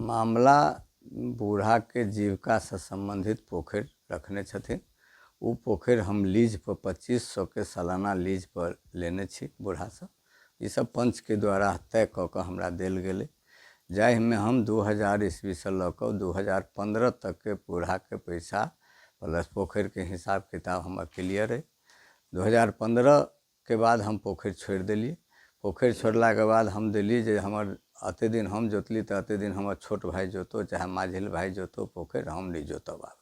मामला बूढ़ा के जीविका से संबंधित पोखर रखने छथिन। वो पोखर हम लीज पर 2500 के सालाना लीज पर लेने छी बूढ़ा से। ये सब पंच के द्वारा तय क के हमरा देल गेलै, जाहिमे हम 2000 ईस्वी से लऽ कऽ 2015 तक के बूढ़ा के पैसा प्लस पोखर के हिसाब किताब हमर क्लियर है। 2015 के बाद हम पोखर छोड़ दिलिए। पोखर छोड़ला के बाद हम दिलिए जे हमर अते दिन हम जोतली तो अते दिन हमर छोट भाई जोतो चाहे माझिल भाई जोतो पोखर, हम नहीं जोतब आब।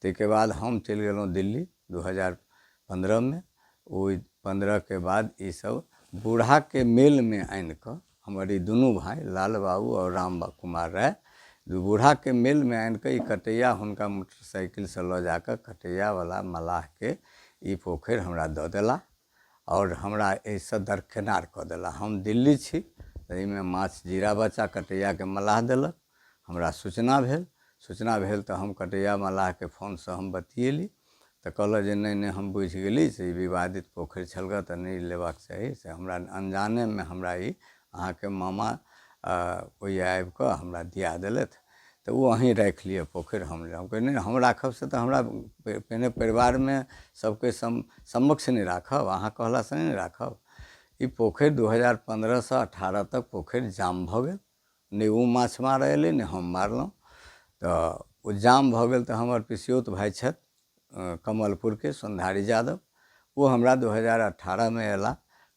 ताहिके बाद हम चलि गेलहुँ दिल्ली 2015 में। ओ 15 के बाद ये सब बूढ़ा के मेल में आनि कऽ हमर ई दुनू भाई लाल बाबू और राम कुमार राय बूढ़ा के मेल में आनि कऽ ई कटैया हुनका मोटरसाइकिल से लऽ जाकर कटैया वाला मलाह के ई पोखर हमरा दऽ देला और हमरा एहिसँ दरकिनार कऽ देला। हम दिल्ली छी, एहिमे माछ जीरा बच्चा कटैया के मलाह देलक, हमरा सूचना भेल तो हम कटैया मलाह के फोन से हम बतियेली तो कहलक जे नहीं हम बुझ गेली से ई विवादित पोखर छलगा तो नहीं लेबाक चाही, से हमरा अनजाने में हमरा ई अहाँ के मामा ओहि आबि कऽ हमरा दिया देलथि तो वो अहीं राखि लिअ पोखर। हम कहलियै नहीं हम राखब से तो हमरा पहिने परिवार में सबके समक्ष नहीं राखब, अहाँ कहला से नहीं राखब। ई पोखर 2015 से 18 तक पोखर जाम भऽ गेल, नहीं वो माछ मारऽ एलै नहीं हम मारलहुँ। तो वो जाम भऽ गेल तो हमर पिसियोत भाई छथि कमलपुर के सोनधारी यादव, वो हमरा 2018 में एला,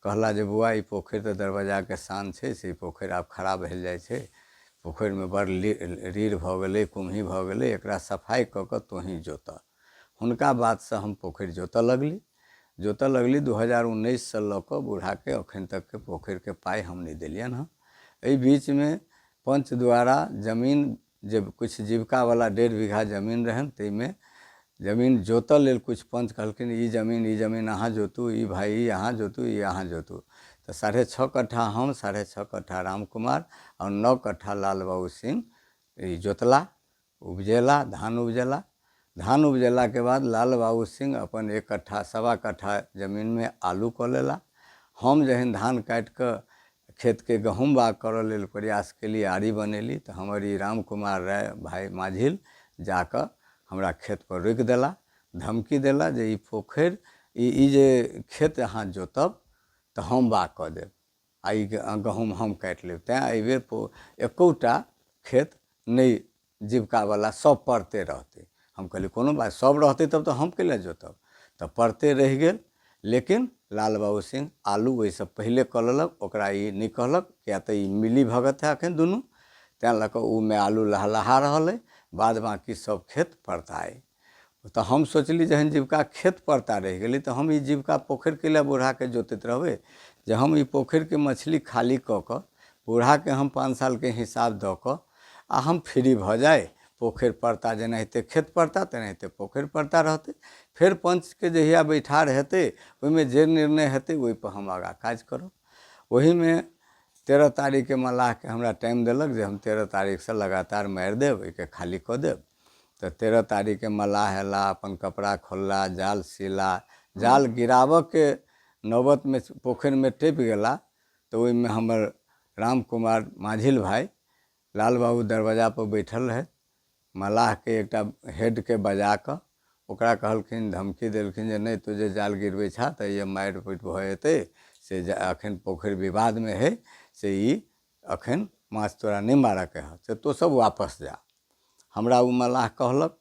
कहला जे बुआ ई पोखर तो दरवाजा के शान छै, से पोखर आब खराब भेल जाइ छै, पोखर में बड़ रीढ़ भऽ गेलै, कुम्ही भऽ गेलै, एकरा सफाई कऽ कऽ तोहीं जोतऽ। हुनका बात से हम पोखर जोतऽ लगली 2019 से लऽ कऽ बूढ़ा के अखन तक के पोखर के पाई हम नहीं दिलियन हँ। एहि बीच में पंच द्वारा जमीन जब कुछ जीविका वाला 1.5 बीघा जमीन रहन, ताहिमे जमीन जोतऽ लेल कुछ पंच कहलखिन ई जमीन अहाँ जोतू, ई भाई यहाँ जोतू, ई अहाँ जोतू। तो 6.5 कट्ठा हम, 6.5 कट्ठा राम कुमार और 9 कट्ठा लाल बाबू सिंह जोतला, उपजेला, धान उपजेला के बाद लाल बाबू सिंह अपन 1 कट्ठा 1.25 कट्ठा जमीन में आलू कऽ लेला। हम जहन धान काटि कऽ खेत के गहूम बाग करऽ लेल प्रयास केली, आरी बनेली, तो हमर ई राम कुमार राय भाई माझिल जाकर हमरा खेत पर रोकि देला, धमकी देला जे ई पोखर ई जे खेत अहाँ जोतब तो हम बाग कऽ देब, आ ई गहूम हम काटि लेब। तैँ एहि बेर एकोटा खेत नहीं जीविका वाला सब पड़ते रहते। हम कहली कोनो बात, सब रहते तब तो हम कैले जोतब, तो पड़ते रह गेल। लेकिन लाल बाबू सिंह आलू वैसे पहले कऽ लेलक, ओकरा ई नहीं कहलक, किया तो ई मिली भगत है अखन दुनू, तैँ लऽ कऽ उ में आलू लहलहा रहल है, बाद बाकी सब खेत पड़ता है। तो हम सोचली जहन जीविका खेत पड़ता रह गई तो हम ई जीविका पोखर के लिए बूढ़ा के जोतैत रहबै, जे हम ई पोखर के मछली खाली कऽ कऽ बूढ़ा के हम 5 साल के हिसाब दऽ कऽ आ हम फ्री भऽ जाए, पोखर पड़ता जेनाहिते खेत पड़ता तेनाहिते पोखर पड़ता रहते। फिर पंच के जहिया बैठार हेतै ओहिमे जे निर्णय हेतै ओहि पर हम आगा काज करब। वही में 13 तारीख के मलाह के हमरा टाइम देलक जे हम 13 तारीख से लगातार मारि देब, एके खाली कऽ देब। तो 13 तारीख के मलाह एला, अपन कपड़ा खोलला, जाल सीला, जाल गिराबऽ के नौबत में पोखर में टपि गेला। तो ओहि में हमर राम कुमार माझिल भाई लाल बाबू दरवाजा पर बैठल रहे, मलाह के एकटा हेड के बजा कऽ ओकरा कहलखिन, धमकी देलखिन जे नहीं तुझे जाल गिरबै छा तो ये मारि पीट भऽ जेतै, से अखन पोखर विवाद में है, से ई अखन माछ तोरा नहीं मारऽ के है, से तो सब वापस जा। हमरा उ मलाह कहलक,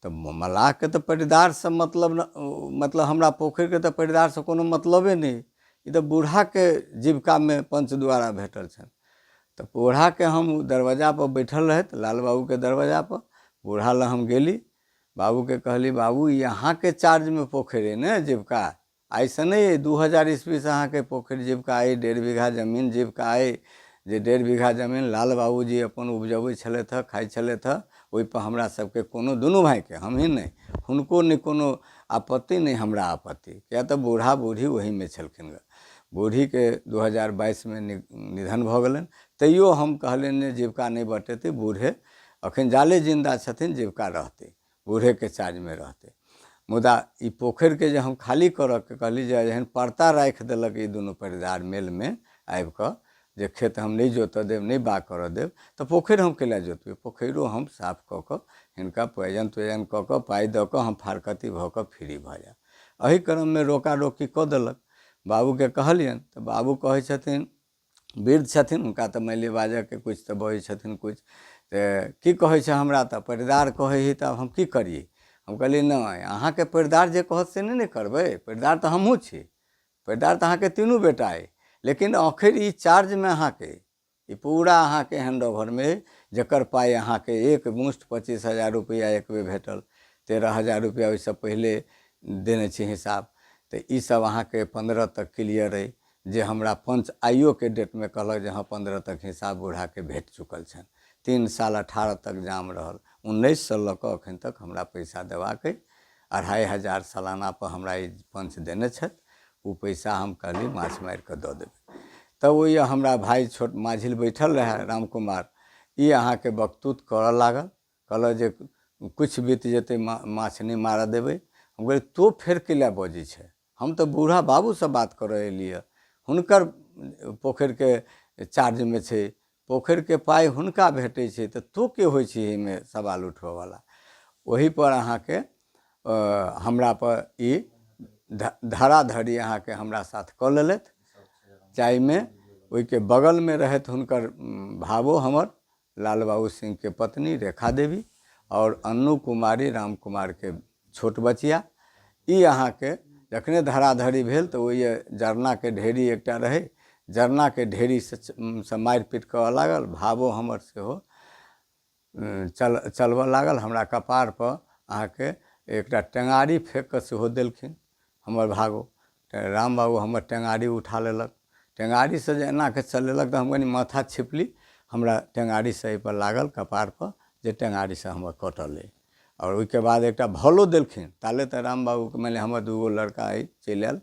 तो मलाह के तो परिदार से मतलब हमरा पोखर के तो परिदार से कोनो मतलबे नहीं, ई तो बूढ़ा के जीविका में पंच द्वारा भेटल छन। तो बूढ़ा के हम दरवाजा पर बैठल रहे, लाल बाबू के दरवाजा पर बूढ़ा लग हम गेली, बाबू के कहली बाबू यहाँ के चार्ज में पोखर है न जीविका, ऐसा नहीं है 2000 ईस्वी से अहाँ के पोखर जीविका है, 1.5 बीघा जमीन जीविका है, जे 1.5 बीघा जमीन लाल बाबू जी अपन उपजबै छलथि हँ, खाइ छलथि हँ, ओहि पर हमरा सबके कोनो दुनू भाई के, हम ही नहीं, हुनको नहीं कोनो आपत्ति नहीं हमरा आपत्ति, क्या तो बूढ़ा बूढ़ी वही में छलखिन ग। बूढ़ी के 2022 में निधन भऽ गेलनि, तैयो हम कहलियनि जीविका नहीं बटेतै, बूढ़े अखन जाले जिंदा छथिन, जीविका रहते, बूढ़े के चार्ज में रहते। मुदा ई पोखर के जे हम खाली करऽ के कहली, जे जहन पर्ता राखि देलक ई दुनू परिवार मेल में आबि कऽ जे खेत हम नहीं जोत देव, नहीं बा कर देव, तो पोखरि हम कैला जोतबे। पोखरिओ हम साफ कऽ कऽ हिनका पोजन तोजन कऽ कऽ पाइ दऽ कऽ हम फारकती भऽ कऽ फ्री भऽ जायब। एहि क्रममे रोका रोकी कऽ देलक। बाबूके कहलियनि तऽ बाबू कहै छथिन, वृद्ध छथिन, हुनका तऽ मानि लिअ बाजऽके किछु तऽ बजै छथिन किछु, तऽ की कहै छै हमरा तऽ परिदार कहै ही, तऽ हम की करिए। हम कहलिए नहि, अहाँके परिदार जे कहत से नहि करबै, परिदार तऽ हमहूँ छी, परिदार तऽ अहाँके तीनू बेटा अइ, लेकिन आखिर ई चार्जमे अहाँके ई पूरा अहाँके हैंडओवरमे जकर पाइ अहाँके एक मुश्त 25,000 रुपैआ एक बेर भेटल, 13,000 रुपैआ ओहिसँ पहिले देने छी हिसाब, तऽ ई सब अहाँके 15 तक क्लियर अइ, जे हमरा पंच आइयो के डेट में कहलक जे हाँ 15 तक हिसाब बूढ़ा के भेट चुकल छन। 3 साल 18 तक जाम रहल, 19 से लऽ कऽ एखन तक हमरा पैसा देबाक अइ। 2,500 सालाना पर हमरा ई पंच देने छथि, ओ पैसा हम कहली माछ मारि कऽ दऽ देबै। तब ओहि हमरा भाई छोट माझिल बैठल रहे राम कुमार, ई अहाँके बकतूत करऽ लागल, कहलक जे किछु बीत जेतै माछ नहीं मारऽ देबै। हम कहलिए तो फेर कैला बजै छै, हम तऽ बूढ़ा बाबू से बात करऽ एलिए, हुनकर पोखरिके चार्जमे छै, पोखरिके पाइ हुनका भेटै छै, तऽ तो के होइ छै एहिमे सवाल उठबऽवला। ओही पर अहाँके हमरा पर ई धराधरी अहाँके हमरा साथ कऽ लेलथि जाहिमे ओहिके बगलमे रहथि हुनकर भावो हमर लाल बाबू सिंह के पत्नी रेखा देवी और अन्नू कुमारी राम कुमार के छोट बचिया। ई अहाँके जखने धराधरी भेल तऽ ओहि जरना के ढेरी एकटा रहे, जरना के ढेरी से मारिपीट करऽ लागल। भावो हमर सेहो चलबऽ लागल। हमरा कपार पर अहाँके एकटा टेंगारी फेंक कऽ सेहो देलखिन हमर भागो। राम बाबू हमर टेंगारी उठा लेलक, टेंगारी से जे एना के चलेलक तऽ हम कनी माथा छिपली, हमरा टेंगारी से एहि पर लागल कपार पर, जे टेंगारी से हमर कटल अइ। और ओहिके बाद एकटा भलो देलखिन, ताले तऽ राम बाबू के माने हमर दूगो लड़का अइ चलि आयल,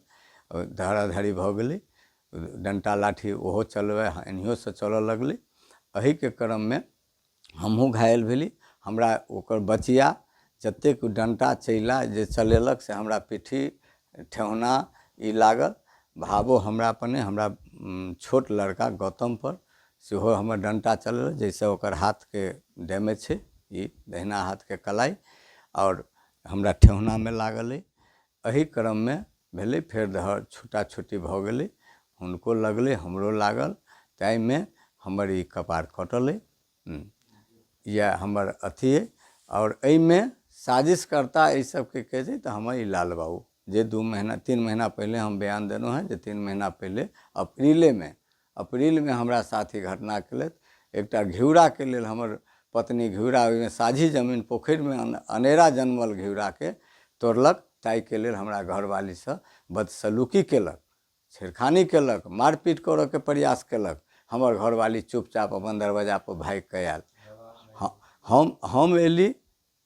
धराधरी भऽ गेलै, डंटा लाठी ओहो चलबै एनाहियो से चलऽ लगलै। एहि के क्रम में हमहूँ घायल भेली। हमरा ओकर बचिया जतेक डंटा चैला जे चलेलक से हमरा पिठी ठेहुना ई लागल। भावो हमरा पर नहीं, हमरा छोट लड़का गौतम पर सेहो हमर डंटा चलेलक, जैसे ओकर हाथ के डैमेज छै, ई दहिना हाथ के कलाई, और हमरा ठेहुना में लागल अइ। एहि क्रम में भेलै, फेर धर छूटा छूटी भऽ गेलै, हुनको लगलै हमरो लागल, ताहिमे हमर ई कपार कटल अइ। यह हमर अथी अइ। और एहिमे साजिशकर्ता एहि सबके कहै छै तऽ हमर ई लाल बाबू, जे 3 महीना पहले हम बयान देलहुँ हैं, जे 3 महीना पहले अप्रैल में हमरा साथ ई घटना केलथि। एकटा घिउराके लेल हमर पत्नी घिउरा ओहिमे साझी जमीन पोखरिमे अनेरा जन्मल घिउराके तोड़लक, ताहिके लेल हमरा घरवालीसँ बदसलूकी केलक, छेड़खानी केलक, मारपीट करऽके प्रयास केलक। हमर घरवाली चुपचाप अपन दरवाजा पर भागि कऽ आयल। हम एली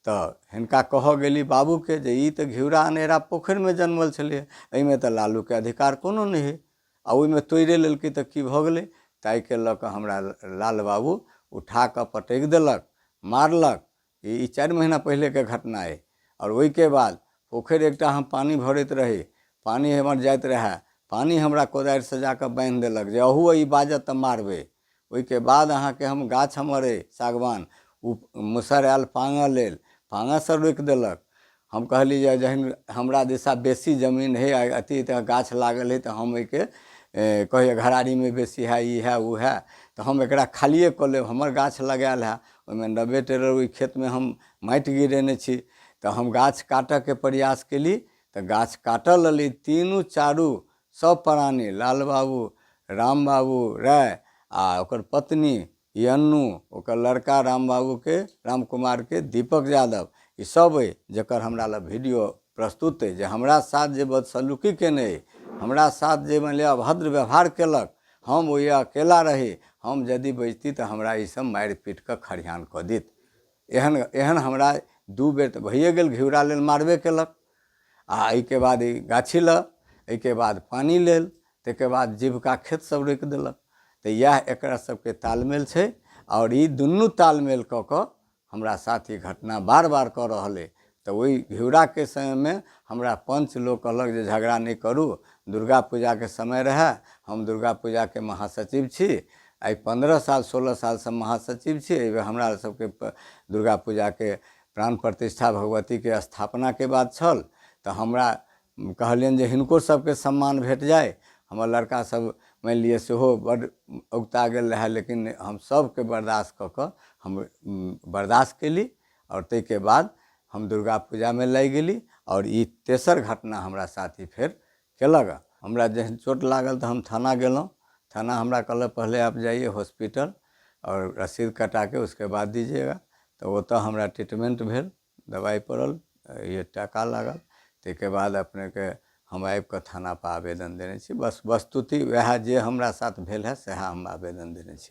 तऽ हिनका कहऽ गेली बाबूके जे ई तऽ घिउरा अनेरा पोखरिमे जन्मल छलै, एहिमे तऽ लालूके अधिकार कोनो नहि है, आ ओहिमे तोड़े लेलकै तऽ की भऽ गेलै। ताहिके लऽ कऽ हमरा लाल बाबू उठा कऽ पटकि देलक, मारलक। ई 4 महीना पहले के घटना है। और ओहिके बाद पोखरि एकटा हम पानी भरैत रही, पानी हमर जाइत रहे, पानी हमरा कोदारि से जाकऽ बांधि देलक जे अहू ई बाजत तऽ मारबै। ओहिके बाद अहाँके हम गाछ हमर अइ सागवान, ओ मुसर आयल पांगऽ लेल, पांगऽ से रोकि देलक। हम कहली जे जहन हमरा दिशा बेसी जमीन है, अथी तऽ गाछ लागल है, तऽ हम एहिके कहिए घरारी में बेसी है, ई है वो है, तो हम एकरा खालिए कऽ लेब, हमर गाछ लगायल है। ओहिमे 90 टेलर ओहि खेत में हम माटि गिरेने छी, तऽ हम गाछ काटऽ के प्रयास केली, तऽ गाछ काटऽ लगली। 3 4 सब प्राणी, लाल बाबू, राम बाबू राय आ ओकर पत्नी ई अन्नू, ओकर लड़का राम बाबू के, राम कुमार के, दीपक यादव, ई सब अइ जकर हमरा लग वीडियो प्रस्तुत अइ, जे हमरा साथ जे बदसलूकी केने अइ, हमरा साथ जे मानि लिअ अभद्र व्यवहार केलक। हम ओहि अकेला रही, हम यदि बजती तऽ हमरा ई सब मारि पीट कऽ खरिहान कऽ देत। एहन हमरा 2 बेर तऽ भइए गेल, घिउरा लेल मारबे केलक, आ एहिके बाद ई गाछी लऽ, एहिके बाद पानी लेल, ताहिके बाद जीविका खेत सब रोकि देलक। तऽ इएह एकरा सबके तालमेल छै। और ई दुनू तालमेल कऽ कऽ हमरा साथ ई घटना बार बार कऽ रहल अइ। तऽ ओहि घिउराके समयमे हमरा पंच लोग कहलक जे झगड़ा नहीं करू, दुर्गा पूजा के समय रहे, हम दुर्गा पूजा के महासचिव छी, आई 15 साल 16 साल से महासचिव छी। एहि बेर हमरा सबके दुर्गा पूजा के प्राण प्रतिष्ठा भगवती के स्थापना के बाद छल, तऽ हमरा कहलियनि जे हिनको सबके सम्मान भेट जाए। हमर लड़का सब मानि लिअ सेहो बड़ औगता गेल रहे, लेकिन हम सबके बर्दाश्त कऽ कऽ हम बर्दाश्त केली और ताहिके बाद हम दुर्गा पूजा में लागि गेली। और ई तेसर घटना हमरा साथ ही फेर केलक। हमरा जहन चोट लागल तऽ हम थाना गेलहुँ। थाना हमरा कहलक पहले आप जाइए हॉस्पिटल और रसीद कटा के उसके बाद दीजिएगा। तो ओतऽ हमरा ट्रीटमेंट भेल, दवाई पड़ल, ये टाका लागल। ताहिके बाद अपने के हम आबि कऽ थाना पर आवेदन देने छी। बस वस्तुति वएह जे हमरा साथ भेल है सएह हम आवेदन देने छी।